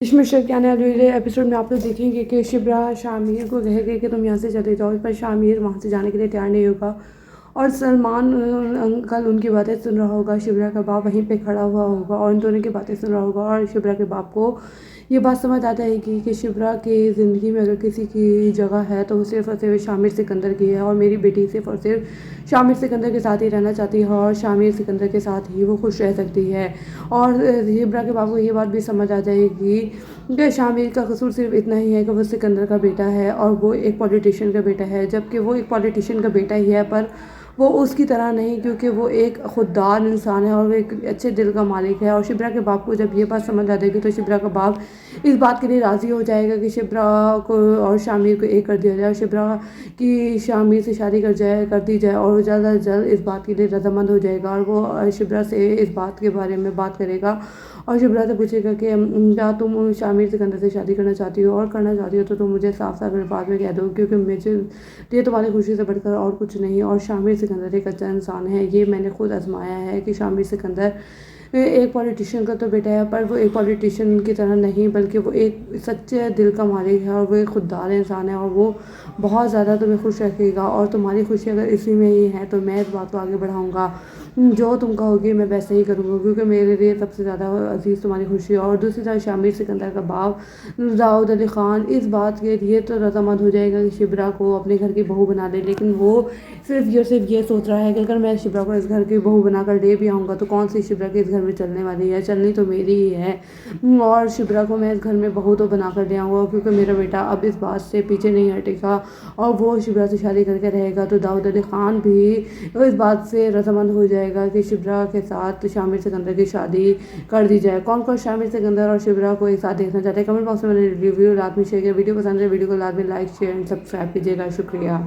اس میں شک کے آنے والے ایپیسوڈ میں آپ لوگ دیکھیں گے کہ شبرا شامیر کو کہے گی کہ تم یہاں سے چلے جاؤ، پر شامیر وہاں سے جانے کے لیے تیار نہیں ہوگا اور سلمان انکل ان کی باتیں سن رہا ہوگا۔ شبرا کا باپ وہیں پہ کھڑا ہوا ہوگا اور ان دونوں کی باتیں سن رہا ہوگا، اور شبرا کے باپ کو یہ بات سمجھ آتا ہے کہ شبرا کی زندگی میں اگر کسی کی جگہ ہے تو وہ صرف اور صرف شامر سکندر کی ہے، اور میری بیٹی صرف اور صرف شامر سکندر کے ساتھ ہی رہنا چاہتی ہے اور شامر سکندر کے ساتھ ہی وہ خوش رہ سکتی ہے۔ اور شبرا کے باپ کو یہ بات بھی سمجھ آ جائے گی کہ شامر کا قصور صرف اتنا ہی ہے کہ وہ سکندر کا بیٹا ہے اور وہ ایک پولیٹیشین کا بیٹا ہے، جبکہ وہ ایک پولیٹیشین کا بیٹا ہی ہے پر وہ اس کی طرح نہیں، کیونکہ وہ ایک خوددار انسان ہے اور وہ ایک اچھے دل کا مالک ہے۔ اور شبرا کے باپ کو جب یہ بات سمجھ آ جائے گی تو شبرا کا باپ اس بات کے لیے راضی ہو جائے گا کہ شبرا کو اور شامر کو ایک کر دیا جائے اور شبرا کی شامر سے شادی کر دی جائے، اور وہ جلد از جلد اس بات کے لیے رضامند ہو جائے گا اور وہ شبرا سے اس بات کے بارے میں بات کرے گا اور شبرا سے پوچھے گا کہ کیا تم شامر سکندر سے شادی کرنا چاہتی ہو، اور کرنا چاہتی ہو تو تم مجھے صاف صاف الفاظ میں کہہ دو، کیونکہ مجھے یہ تمہاری خوشی سے بڑھ کر اور کچھ نہیں۔ اور شامر سکندر ایک اچھا انسان ہے، یہ میں نے خود آزمایا ہے کہ شامر سکندر ایک پولیٹیشین کا تو بیٹا ہے پر وہ ایک پولیٹیشین کی طرح نہیں، بلکہ وہ ایک سچے دل کا مالک ہے اور وہ ایک خوددار انسان ہے، اور وہ بہت زیادہ تمہیں خوش رکھے گا، اور تمہاری خوشی اگر اسی میں ہی ہے تو میں اس بات کو آگے بڑھاؤں گا، جو تم کہو گی میں ویسے ہی کروں گا، کیونکہ میرے لیے سب سے زیادہ عزیز تمہاری خوشی ہے۔ اور دوسری طرف شامر سکندر کا باپ داؤد علی خان اس بات کے لیے تو رضامند ہو جائے گا کہ شبرا کو اپنے گھر کی بہو بنا لے، لیکن وہ صرف یہ سوچ رہا ہے کہ اگر میں شبرا کو اس گھر کی بہو بنا کر لے بھی آؤں گا تو کون سی شبرا کے اس گھر میں چلنے والی ہے، چلنی تو میری ہی ہے، اور شبرا کو میں اس گھر میں بہو تو بنا کر لے آؤں گا، کیونکہ میرا بیٹا اب اس بات سے پیچھے نہیں ہٹے گا اور وہ شبرا سے شادی کر کے رہے گا۔ تو داؤد علی خان بھی اس بات سے رضامند ہو جائے گا کہ شبرا کے ساتھ شامر سکندر کی شادی کر دی جائے۔ کون کون شامر سکندر اور شبرا کو ایک ساتھ دیکھنا چاہتے ہیں کمنٹ باکس میں ریویو لازمی شیئر کیا، ویڈیو پسند ہے ویڈیو کو لازمی لائک شیئر اینڈ سبسکرائب کیجیے گا، شکریہ۔